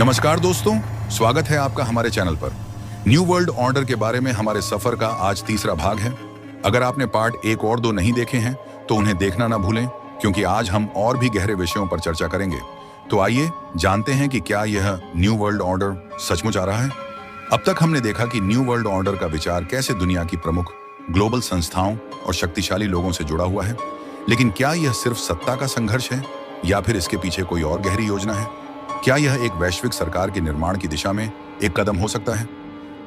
नमस्कार दोस्तों, स्वागत है आपका हमारे चैनल पर। न्यू वर्ल्ड ऑर्डर के बारे में हमारे सफर का आज तीसरा भाग है। अगर आपने पार्ट 1 और 2 नहीं देखे हैं तो उन्हें देखना ना भूलें, क्योंकि आज हम और भी गहरे विषयों पर चर्चा करेंगे। तो आइए जानते हैं कि क्या यह न्यू वर्ल्ड ऑर्डर सचमुच आ रहा है। अब तक हमने देखा कि न्यू वर्ल्ड ऑर्डर का विचार कैसे दुनिया की प्रमुख ग्लोबल संस्थाओं और शक्तिशाली लोगों से जुड़ा हुआ है। लेकिन क्या यह सिर्फ सत्ता का संघर्ष है या फिर इसके पीछे कोई और गहरी योजना है? क्या यह एक वैश्विक सरकार के निर्माण की दिशा में एक कदम हो सकता है?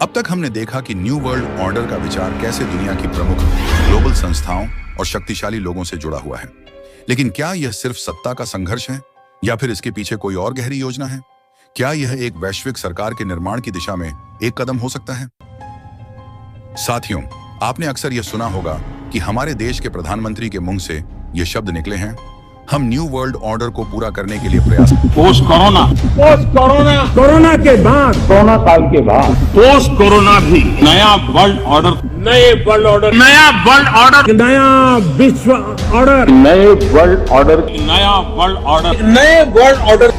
अब तक हमने देखा कि न्यू वर्ल्ड ऑर्डर का विचार कैसे दुनिया की प्रमुख ग्लोबल संस्थाओं और शक्तिशाली लोगों से जुड़ा हुआ है। लेकिन क्या यह सिर्फ सत्ता का संघर्ष है या फिर इसके पीछे कोई और गहरी योजना है? क्या यह एक वैश्विक सरकार के निर्माण की दिशा में एक कदम हो सकता है? साथियों, आपने अक्सर यह सुना होगा कि हमारे देश के प्रधानमंत्री के मुंह से ये शब्द निकले हैं, हम न्यू वर्ल्ड ऑर्डर को पूरा करने के लिए प्रयास। पोस्ट कोरोना कोरोना के बाद, कोरोना काल के बाद पोस्ट कोरोना भी नया वर्ल्ड ऑर्डर, नया वर्ल्ड ऑर्डर, नया विश्व ऑर्डर, नए वर्ल्ड ऑर्डर, नया वर्ल्ड ऑर्डर, नए world order,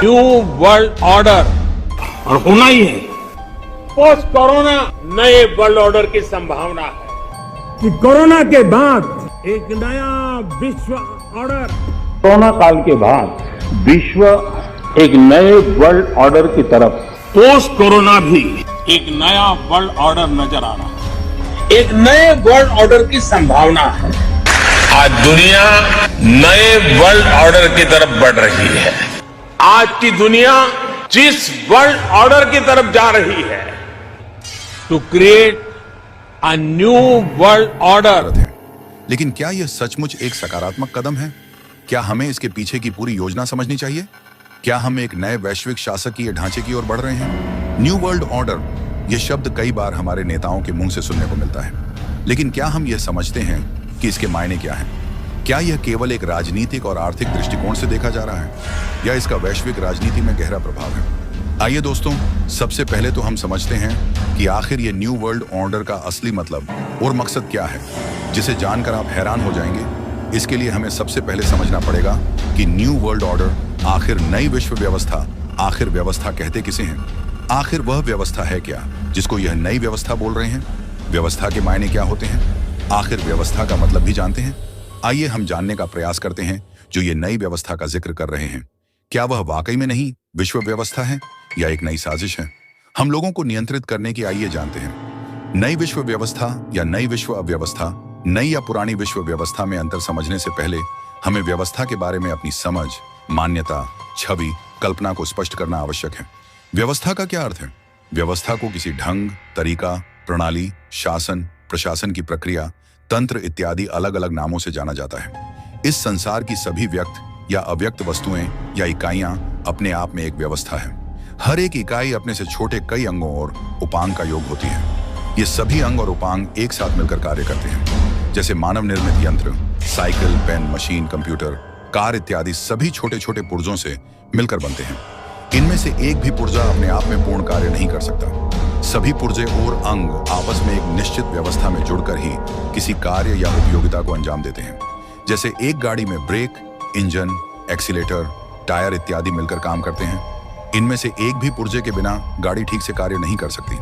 new world order और होना ही है। पोस्ट कोरोना नए वर्ल्ड ऑर्डर की संभावना है कि कोरोना के बाद एक नया विश्व ऑर्डर, कोरोना काल के बाद विश्व एक नए वर्ल्ड ऑर्डर की तरफ, पोस्ट कोरोना भी एक नया वर्ल्ड ऑर्डर नजर आ रहा है। एक नए वर्ल्ड ऑर्डर की संभावना है। आज दुनिया नए वर्ल्ड ऑर्डर की तरफ बढ़ रही है। आज की दुनिया जिस वर्ल्ड ऑर्डर की तरफ जा रही है, to create a new world order. लेकिन क्या यह सचमुच एक सकारात्मक कदम है? क्या हमें इसके पीछे की पूरी योजना समझनी चाहिए? क्या हम एक नए वैश्विक शासकीय ढांचे की ओर बढ़ रहे हैं? न्यू वर्ल्ड ऑर्डर, यह शब्द कई बार हमारे नेताओं के मुंह से सुनने को मिलता है, लेकिन क्या हम यह समझते हैं कि इसके मायने क्या हैं? क्या यह केवल एक राजनीतिक और आर्थिक दृष्टिकोण से देखा जा रहा है या इसका वैश्विक राजनीति में गहरा प्रभाव है? आइए दोस्तों, सबसे पहले तो हम समझते हैं कि आखिर ये न्यू वर्ल्ड ऑर्डर का असली मतलब और मकसद क्या है, जिसे जानकर आप हैरान हो जाएंगे। इसके लिए हमें सबसे पहले समझना पड़ेगा कि न्यू वर्ल्ड ऑर्डर आखिर नई विश्व व्यवस्था, आखिर व्यवस्था कहते किसे हैं? आखिर वह व्यवस्था है क्या जिसको यह नई व्यवस्था बोल रहे हैं? व्यवस्था के मायने क्या होते हैं? आखिर व्यवस्था का मतलब भी जानते हैं? आइए हम जानने का प्रयास करते हैं जो ये नई व्यवस्था का जिक्र कर रहे हैं। क्या वह वाकई में नहीं विश्व व्यवस्था है या एक नई साजिश है हम लोगों को नियंत्रित करने की? आइए जानते हैं। नई विश्व व्यवस्था या नई विश्व अव्यवस्था, नई या पुरानी विश्व व्यवस्था में अंतर समझने से पहले हमें व्यवस्था के बारे में अपनी समझ, मान्यता, छवि, कल्पना को स्पष्ट करना आवश्यक है। व्यवस्था का क्या अर्थ है? व्यवस्था को किसी ढंग, तरीका, प्रणाली, शासन, प्रशासन की प्रक्रिया, तंत्र इत्यादि अलग अलग नामों से जाना जाता है। इस संसार की सभी व्यक्त या अव्यक्त वस्तुएं या इकाइयां अपने आप में एक व्यवस्था है। हर एक इकाई अपने से छोटे कई अंगों और उपांग का योग होती है। ये सभी अंग और उपांग एक साथ मिलकर कार्य करते हैं। जैसे मानव निर्मित यंत्र, cycle, pen, machine, computer, car इत्यादि सभी छोटे छोटे पुर्जों से मिलकर बनते हैं। इनमें से एक भी पुर्जा अपने आप में पूर्ण कार्य नहीं कर सकता। सभी पुर्जे और अंग आपस में एक निश्चित व्यवस्था में जुड़कर ही किसी कार्य या उपयोगिता को अंजाम देते हैं। जैसे एक गाड़ी में ब्रेक, इंजन, एक्सीलेटर, टायर इत्यादि मिलकर काम करते हैं। इनमें से एक भी पुर्जे के बिना गाड़ी ठीक से कार्य नहीं कर सकती।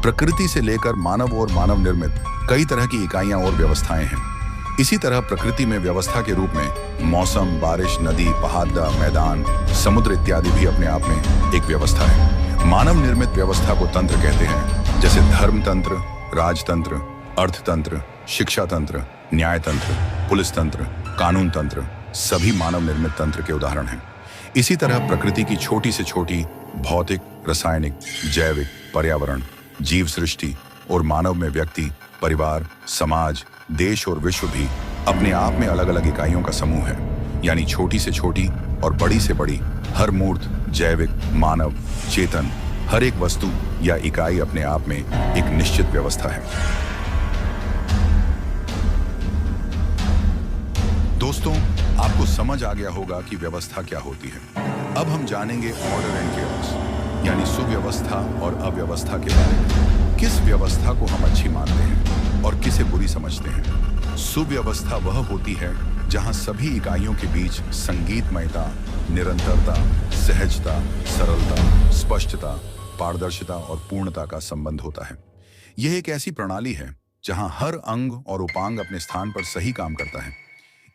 प्रकृति से लेकर मानव और मानव निर्मित कई तरह की इकाइयां और व्यवस्थाएं हैं। इसी तरह प्रकृति में व्यवस्था के रूप में मौसम, बारिश, नदी, पहाड़, मैदान, समुद्र इत्यादि भी अपने आप में एक व्यवस्था है। मानव निर्मित व्यवस्था को तंत्र कहते हैं, जैसे धर्म तंत्र, राजतंत्र, अर्थतंत्र, शिक्षा तंत्र, न्याय तंत्र, पुलिस तंत्र, कानून तंत्र सभी मानव निर्मित तंत्र के उदाहरण हैं। इसी तरह प्रकृति की छोटी से छोटी भौतिक, रासायनिक, जैविक, पर्यावरण, जीव सृष्टि और मानव में व्यक्ति, परिवार, समाज, देश और विश्व भी अपने आप में अलग अलग इकाइयों का समूह है। यानी छोटी से छोटी और बड़ी से बड़ी हर मूर्त, जैविक, मानव, चेतन, हर एक वस्तु या इकाई अपने आप में एक निश्चित व्यवस्था है। दोस्तों, आपको समझ आ गया होगा कि व्यवस्था क्या होती है। अब हम जानेंगे ऑर्डर एंड केओस, यानी सुव्यवस्था और अव्यवस्था के बारे में। किस व्यवस्था को हम अच्छी मानते हैं और किसे बुरी समझते हैं? सुव्यवस्था वह होती है जहां सभी इकाइयों के बीच संगीतमयता, निरंतरता, सहजता, सरलता, स्पष्टता, पारदर्शिता और पूर्णता का संबंध होता है। यह एक ऐसी प्रणाली है जहां हर अंग और उपांग अपने स्थान पर सही काम करता है,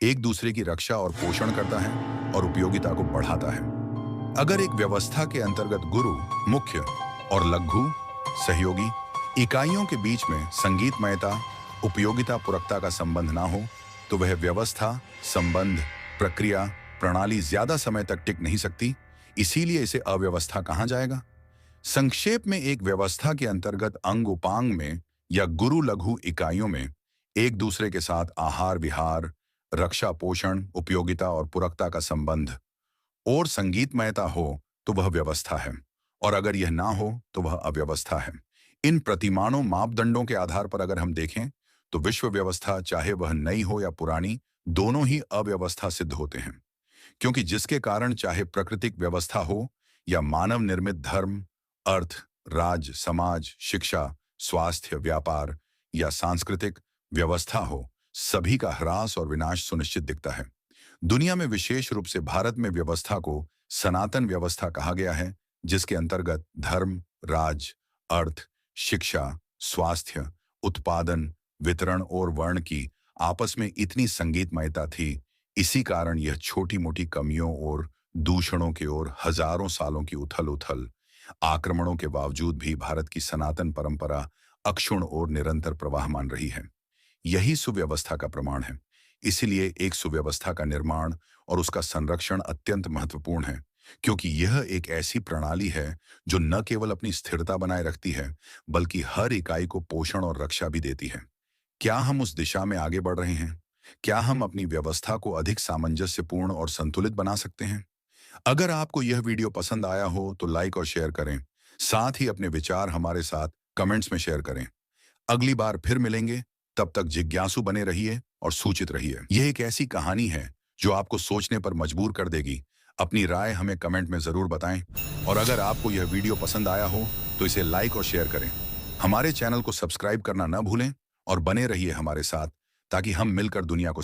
एक दूसरे की रक्षा और पोषण करता है और उपयोगिता को बढ़ाता है। अगर एक व्यवस्था के अंतर्गत गुरु, मुख्य और लघु सहयोगी इकाइयों के बीच में संगीतमयता, उपयोगिता, पूरकता का संबंध ना हो तो वह व्यवस्था, संबंध, प्रक्रिया, प्रणाली ज्यादा समय तक टिक नहीं सकती। इसीलिए इसे अव्यवस्था कहा जाएगा। संक्षेप में, एक व्यवस्था के अंतर्गत अंग उपांग में या गुरु लघु इकाइयों में एक दूसरे के साथ आहार विहार, रक्षा पोषण, उपयोगिता और पूरकता का संबंध और संगीतमयता हो तो वह व्यवस्था है, और अगर यह ना हो तो वह अव्यवस्था है। इन प्रतिमानों, मापदंडों के आधार पर अगर हम देखें तो विश्व व्यवस्था, चाहे वह नई हो या पुरानी, दोनों ही अव्यवस्था सिद्ध होते हैं, क्योंकि जिसके कारण चाहे प्राकृतिक व्यवस्था हो या मानव निर्मित धर्म, अर्थ, राज, समाज, शिक्षा, स्वास्थ्य, व्यापार या सांस्कृतिक व्यवस्था हो, सभी का ह्रास और विनाश सुनिश्चित दिखता है। दुनिया में, विशेष रूप से भारत में, व्यवस्था को सनातन व्यवस्था कहा गया है, जिसके अंतर्गत धर्म, राज, अर्थ, शिक्षा, स्वास्थ्य, उत्पादन, वितरण और वर्ण की आपस में इतनी संगीतमयता थी। इसी कारण यह छोटी मोटी कमियों और दूषणों के और हजारों सालों की उथल-उथल आक्रमणों के बावजूद भी भारत की सनातन परंपरा अक्षुण्ण और निरंतर प्रवाहमान रही है। यही सुव्यवस्था का प्रमाण है। इसीलिए एक सुव्यवस्था का निर्माण और उसका संरक्षण अत्यंत महत्वपूर्ण है, क्योंकि यह एक ऐसी प्रणाली है जो न केवल अपनी स्थिरता बनाए रखती है, बल्कि हर इकाई को पोषण और रक्षा भी देती है। क्या हम उस दिशा में आगे बढ़ रहे हैं? क्या हम अपनी व्यवस्था को अधिक सामंजस्यपूर्ण और संतुलित बना सकते हैं? अगर आपको यह वीडियो पसंद आया हो तो लाइक और शेयर करें। साथ ही अपने विचार हमारे साथ कमेंट्स में शेयर करें। अगली बार फिर मिलेंगे, तब तक जिज्ञासु बने रहिए और सूचित रहिए। यह एक ऐसी कहानी है जो आपको सोचने पर मजबूर कर देगी। अपनी राय हमें कमेंट में जरूर बताएं, और अगर आपको यह वीडियो पसंद आया हो तो इसे लाइक और शेयर करें। हमारे चैनल को सब्सक्राइब करना न भूलें और बने रहिए हमारे साथ, ताकि हम मिलकर दुनिया को